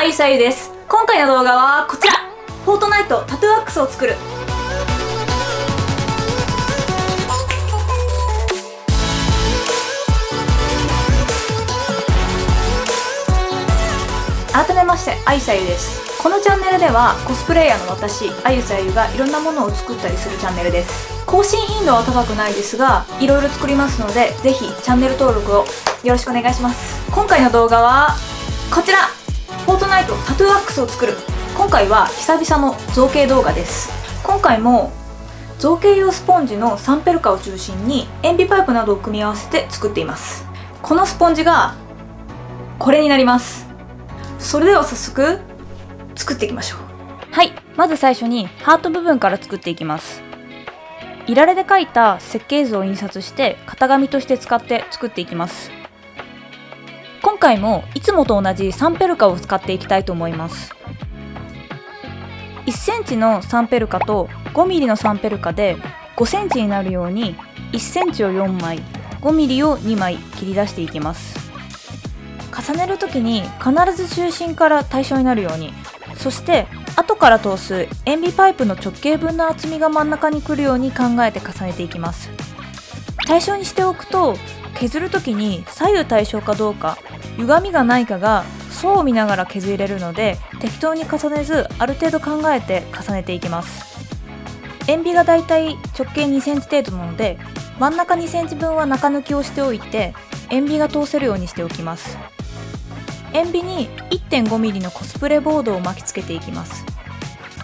あゆさゆです。今回の動画はこちら、フォートナイトタトゥーワックスを作る。改めまして、あゆさゆです。このチャンネルではコスプレイヤーの私、あゆさゆがいろんなものを作ったりするチャンネルです。更新頻度は高くないですが、いろいろ作りますので、ぜひチャンネル登録をよろしくお願いします。今回の動画はこちら、フォートナイトタトゥーワックスを作る。今回は久々の造形動画です。今回も造形用スポンジのサンペルカを中心に塩ビパイプなどを組み合わせて作っています。このスポンジがこれになります。それでは早速作っていきましょう。はい、まず最初にハート部分から作っていきます。いられで描いた設計図を印刷して型紙として使って作っていきます。今回もいつもと同じサンペルカを使っていきたいと思います。1センチのサンペルカと5ミリのサンペルカで5センチになるように1センチを4枚、5ミリを2枚切り出していきます。重ねるときに必ず中心から対称になるように、そして後から通す塩ビパイプの直径分の厚みが真ん中に来るように考えて重ねていきます。対称にしておくと削るときに左右対称かどうか、歪みがないかが層を見ながら削れるので、適当に重ねずある程度考えて重ねていきます。塩ビがだいたい直径2センチ程度なので、真ん中2センチ分は中抜きをしておいて塩ビが通せるようにしておきます。塩ビに 1.5 ミリのコスプレボードを巻きつけていきます。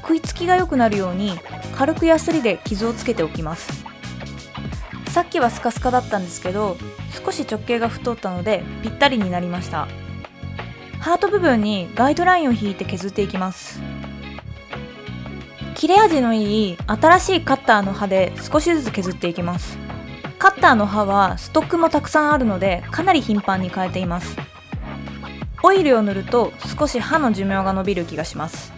食いつきが良くなるように軽くヤスリで傷をつけておきます。さっきはスカスカだったんですけど、少し直径が太ったのでぴったりになりました。ハート部分にガイドラインを引いて削っていきます。切れ味のいい新しいカッターの刃で少しずつ削っていきます。カッターの刃はストックもたくさんあるのでかなり頻繁に変えています。オイルを塗ると少し刃の寿命が伸びる気がします。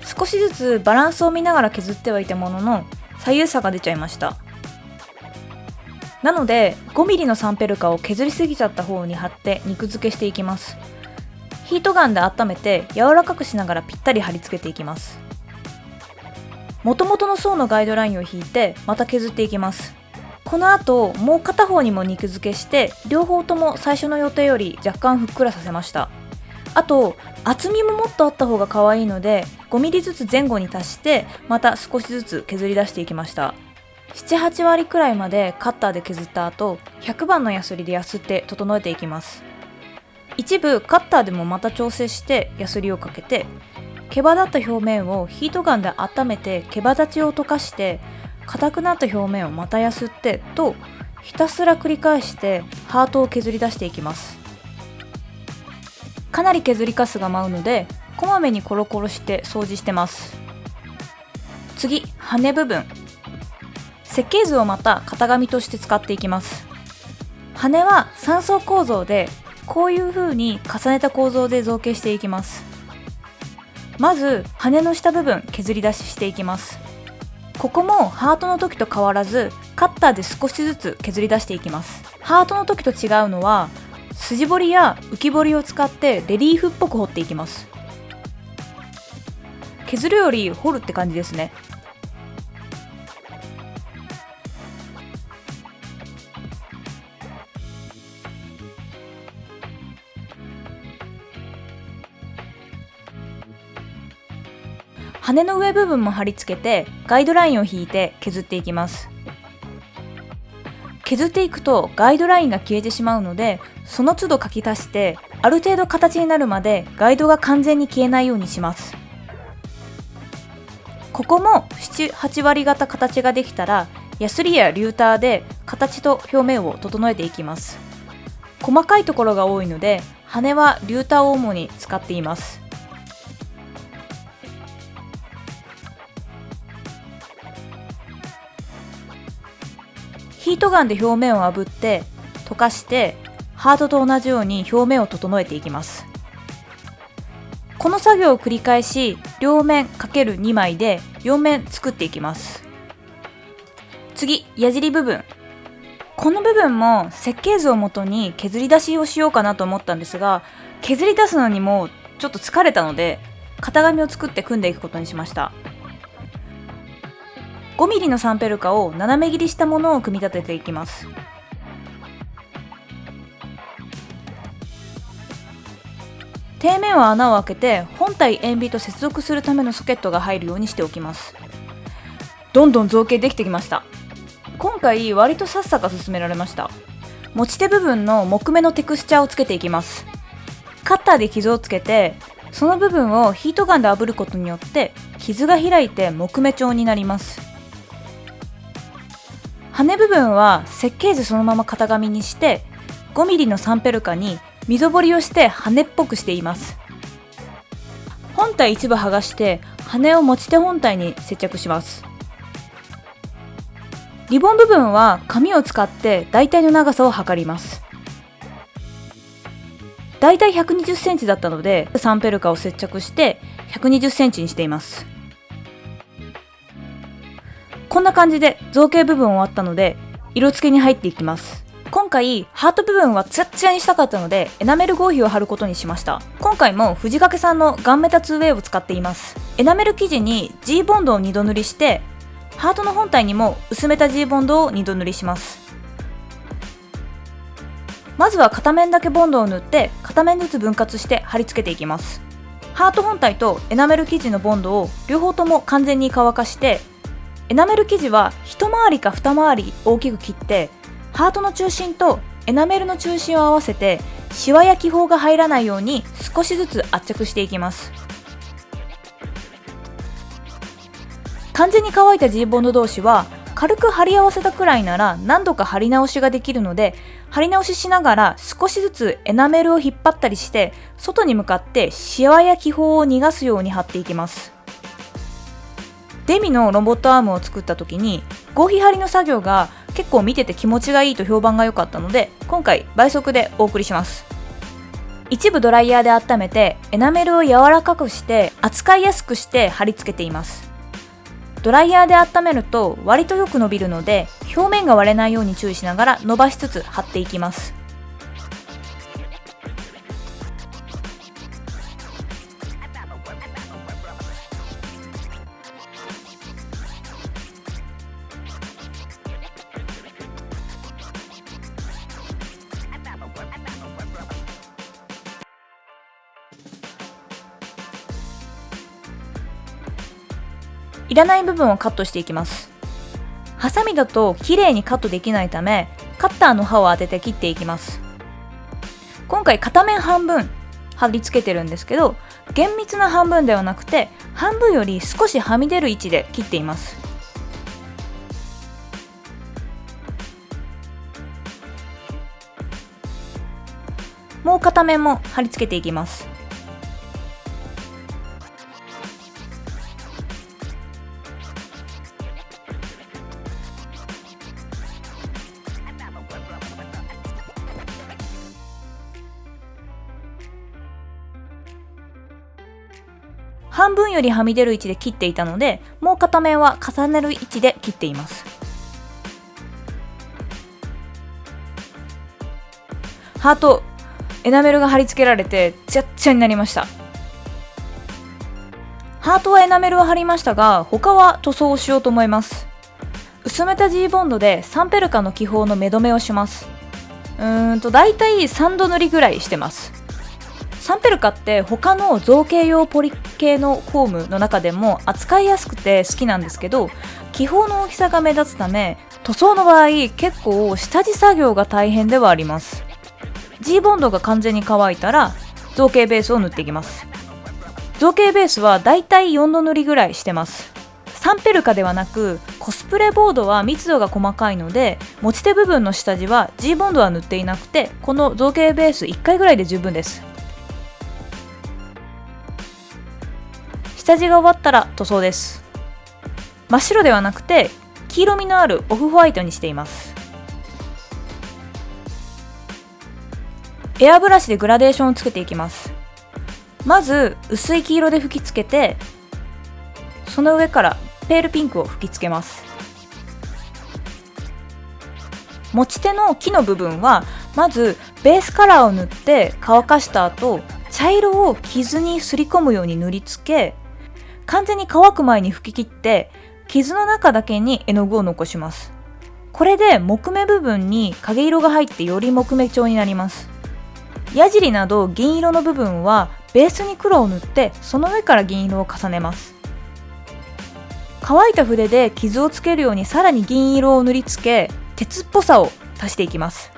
少しずつバランスを見ながら削ってはいたものの左右差が出ちゃいました。なので 5mm のサンペルカを削りすぎちゃった方に貼って肉付けしていきます。ヒートガンで温めて柔らかくしながらぴったり貼り付けていきます。元々の層のガイドラインを引いてまた削っていきます。この後もう片方にも肉付けして両方とも最初の予定より若干ふっくらさせました。あと厚みももっとあった方が可愛いので 5mm ずつ前後に足してまた少しずつ削り出していきました。7、8割くらいまでカッターで削った後100番のヤスリでヤスって整えていきます。一部カッターでもまた調整してヤスリをかけて、毛羽立った表面をヒートガンで温めて毛羽立ちを溶かして硬くなった表面をまたヤスってとひたすら繰り返してハートを削り出していきます。かなり削りカスが舞うのでこまめにコロコロして掃除してます。次、羽部分。設計図をまた型紙として使っていきます。羽は3層構造でこういう風に重ねた構造で造形していきます。まず羽の下部分削り出ししていきます。ここもハートの時と変わらずカッターで少しずつ削り出していきます。ハートの時と違うのは筋彫りや浮き彫りを使ってレリーフっぽく彫っていきます。削るより彫るって感じですね。羽の上部分も貼り付けてガイドラインを引いて削っていきます。削っていくとガイドラインが消えてしまうので、その都度書き足してある程度形になるまでガイドが完全に消えないようにします。ここも7、8割型形ができたらヤスリやリューターで形と表面を整えていきます。細かいところが多いので羽はリューターを主に使っています。ヒートガンで表面を炙って溶かしてハートと同じように表面を整えていきます。この作業を繰り返し両面 ×2 枚で4面作っていきます。次、矢尻部分。この部分も設計図をもとに削り出しをしようかなと思ったんですが、削り出すのにもちょっと疲れたので型紙を作って組んでいくことにしました。5mm のサンペルカを斜め切りしたものを組み立てていきます。底面は穴を開けて本体塩ビと接続するためのソケットが入るようにしておきます。どんどん造形できてきました。今回割とさっさか進められました。持ち手部分の木目のテクスチャーをつけていきます。カッターで傷をつけて、その部分をヒートガンで炙ることによって傷が開いて木目調になります。羽部分は設計図そのまま型紙にして 5mm のサンペルカに溝彫りをして羽っぽくしています。本体一部剥がして羽を持ち手本体に接着します。リボン部分は紙を使って大体の長さを測ります。大体120センチだったのでサンペルカを接着して120センチにしています。こんな感じで造形部分終わったので色付けに入っていきます。今回ハート部分はツヤツヤにしたかったのでエナメル合皮を貼ることにしました。今回も藤掛さんのガンメタ 2way を使っています。エナメル生地に G ボンドを2度塗りしてハートの本体にも薄めた G ボンドを2度塗りします。まずは片面だけボンドを塗って片面ずつ分割して貼り付けていきます。ハート本体とエナメル生地のボンドを両方とも完全に乾かしてエナメル生地は一回りか二回り大きく切ってハートの中心とエナメルの中心を合わせてシワや気泡が入らないように少しずつ圧着していきます。完全に乾いた G ボンド同士は軽く貼り合わせたくらいなら何度か貼り直しができるので貼り直ししながら少しずつエナメルを引っ張ったりして外に向かってシワや気泡を逃がすように貼っていきます。デミのロボットアームを作った時に合皮貼りの作業が結構見てて気持ちがいいと評判が良かったので今回倍速でお送りします。一部ドライヤーで温めてエナメルを柔らかくして扱いやすくして貼り付けています。ドライヤーで温めると割とよく伸びるので表面が割れないように注意しながら伸ばしつつ貼っていきます。いらない部分をカットしていきます。ハサミだと綺麗にカットできないためカッターの刃を当てて切っていきます。今回片面半分貼り付けてるんですけど厳密な半分ではなくて半分より少しはみ出る位置で切っています。もう片面も貼り付けていきます。半分よりはみ出る位置で切っていたのでもう片面は重ねる位置で切っています。ハートエナメルが貼り付けられてツヤッツヤになりました。ハートはエナメルを貼りましたが他は塗装をしようと思います。薄めた G ボンドでサンペルカの気泡の目止めをします。だいたい3度塗りぐらいしてます。サンペルカって他の造形用ポリ系のフォームの中でも扱いやすくて好きなんですけど気泡の大きさが目立つため塗装の場合結構下地作業が大変ではあります。 G ボンドが完全に乾いたら造形ベースを塗っていきます。造形ベースはだいたい4度塗りぐらいしてます。サンペルカではなくコスプレボードは密度が細かいので持ち手部分の下地は G ボンドは塗っていなくてこの造形ベース1回ぐらいで十分です。下地が終わったら塗装です。真っ白ではなくて黄色みのあるオフホワイトにしています。エアブラシでグラデーションをつけていきます。まず薄い黄色で吹き付けてその上からペールピンクを吹き付けます。持ち手の木の部分はまずベースカラーを塗って乾かした後茶茶色を傷にすり込むように塗りつけ、完全に乾く前に拭き切って傷の中だけに絵の具を残します。これで木目部分に影色が入ってより木目調になります。矢尻など銀色の部分はベースに黒を塗って、その上から銀色を重ねます。乾いた筆で傷をつけるようにさらに銀色を塗りつけ、鉄っぽさを足していきます。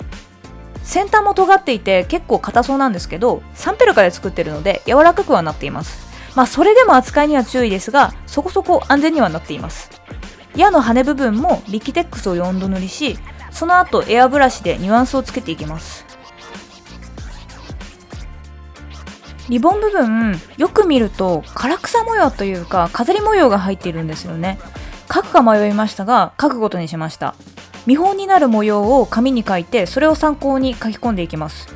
先端も尖っていて結構硬そうなんですけど、サンペルカで作ってるので柔らかくはなっています。それでも扱いには注意ですが、そこそこ安全にはなっています。矢の羽部分もリキテックスを4度塗りし、その後エアブラシでニュアンスをつけていきます。リボン部分、よく見ると唐草模様というか飾り模様が入っているんですよね。書くか迷いましたが、書くことにしました。見本になる模様を紙に書いて、それを参考に書き込んでいきます。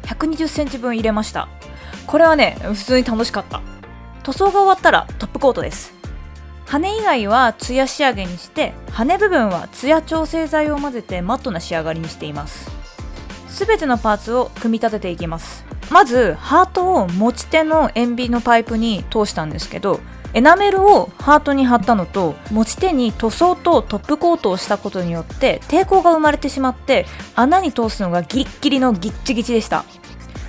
120センチ分入れました。これはね、普通に楽しかった。塗装が終わったらトップコートです。羽以外はツヤ仕上げにして、羽部分はツヤ調整剤を混ぜてマットな仕上がりにしています。すべてのパーツを組み立てていきます。まずハートを持ち手の塩ビのパイプに通したんですけど、エナメルをハートに貼ったのと、持ち手に塗装とトップコートをしたことによって抵抗が生まれてしまって、穴に通すのがギリッギリのギッチギチでした。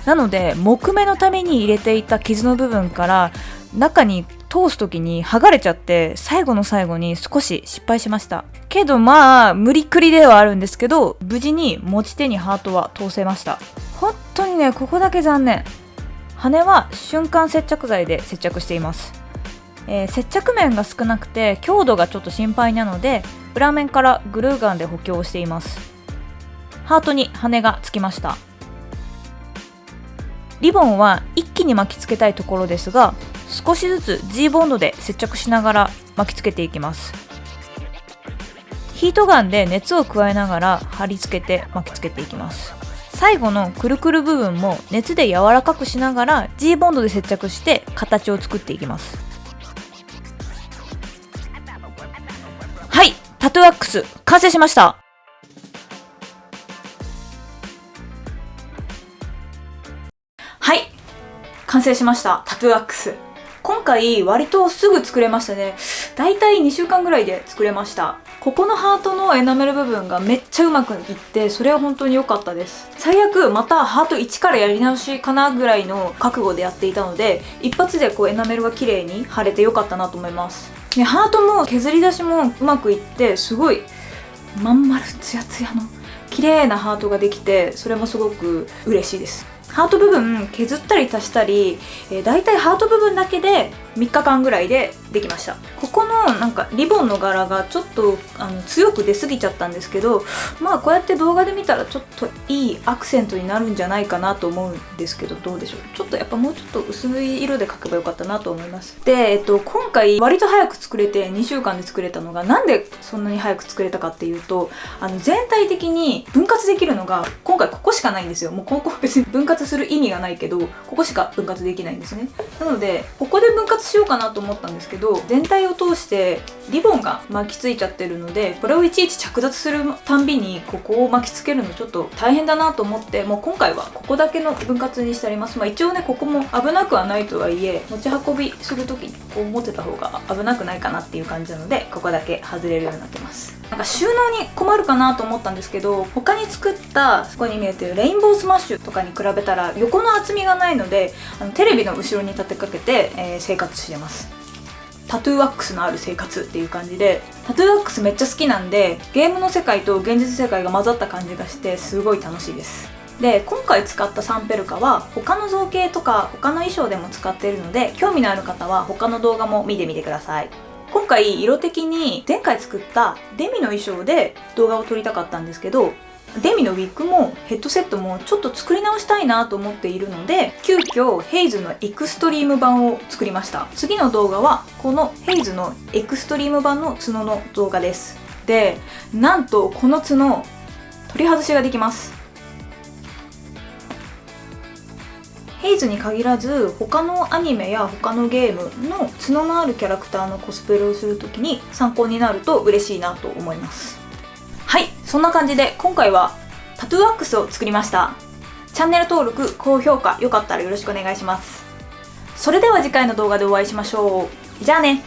なので木目のために入れていた傷の部分から中に通す時に剥がれちゃって、最後の最後に少し失敗しましたけど、無理くりではあるんですけど、無事に持ち手にハートは通せました。本当にね、ここだけ残念。羽は瞬間接着剤で接着しています。接着面が少なくて強度がちょっと心配なので、裏面からグルーガンで補強をしています。ハートに羽がつきました。リボンは一気に巻きつけたいところですが、少しずつ G ボンドで接着しながら巻きつけていきます。ヒートガンで熱を加えながら貼り付けて巻きつけていきます。最後のくるくる部分も熱で柔らかくしながら G ボンドで接着して形を作っていきます。はい、タトゥーアックス完成しました。はい、完成しました。タトゥーアックス。今回割とすぐ作れましたね。だいたい2週間ぐらいで作れました。ここのハートのエナメル部分がめっちゃうまくいって、それは本当に良かったです。最悪またハート1からやり直しかなぐらいの覚悟でやっていたので、一発でエナメルが綺麗に貼れて良かったなと思います。ね、ハートも削り出しもうまくいって、すごいまん丸ツヤツヤの綺麗なハートができて、それもすごく嬉しいです。ハート部分削ったり足したり、だいたいハート部分だけで3日間ぐらいでできました。ここのリボンの柄がちょっと強く出過ぎちゃったんですけど、こうやって動画で見たらちょっといいアクセントになるんじゃないかなと思うんですけど、どうでしょう。ちょっとやっぱもうちょっと薄い色で描けばよかったなと思います。で、今回割と早く作れて2週間で作れたのが、なんでそんなに早く作れたかっていうと、全体的に分割できるのが今回ここしかないんですよ。もうここ別に分割する意味がないけど、ここしか分割できないんですね。なのでここで分割しようかなと思ったんですけど、全体を通してリボンが巻きついちゃってるので、これをいちいち着脱するたんびにここを巻きつけるのちょっと大変だなと思って、もう今回はここだけの分割にしてあります。一応ね、ここも危なくはないとはいえ、持ち運びする時にこう持ってた方が危なくないかなっていう感じなので、ここだけ外れるようになってます。収納に困るかなと思ったんですけど、他に作ったそこに見えてるレインボースマッシュとかに比べたら横の厚みがないので、テレビの後ろに立てかけて、生活してます。タトゥーワックスのある生活っていう感じで、タトゥーワックスめっちゃ好きなんで、ゲームの世界と現実世界が混ざった感じがしてすごい楽しいです。で、今回使ったサンペルカは他の造形とか他の衣装でも使っているので、興味のある方は他の動画も見てみてください。今回色的に前回作ったデミの衣装で動画を撮りたかったんですけど、デミのウィッグもヘッドセットもちょっと作り直したいなと思っているので、急遽ヘイズのエクストリーム版を作りました。次の動画はこのヘイズのエクストリーム版の角の動画です。で、なんとこの角取り外しができます。ヘイズに限らず他のアニメや他のゲームの角のあるキャラクターのコスプレをするときに参考になると嬉しいなと思います。はい、そんな感じで今回はタトゥーワックスを作りました。チャンネル登録、高評価よかったらよろしくお願いします。それでは次回の動画でお会いしましょう。じゃあね。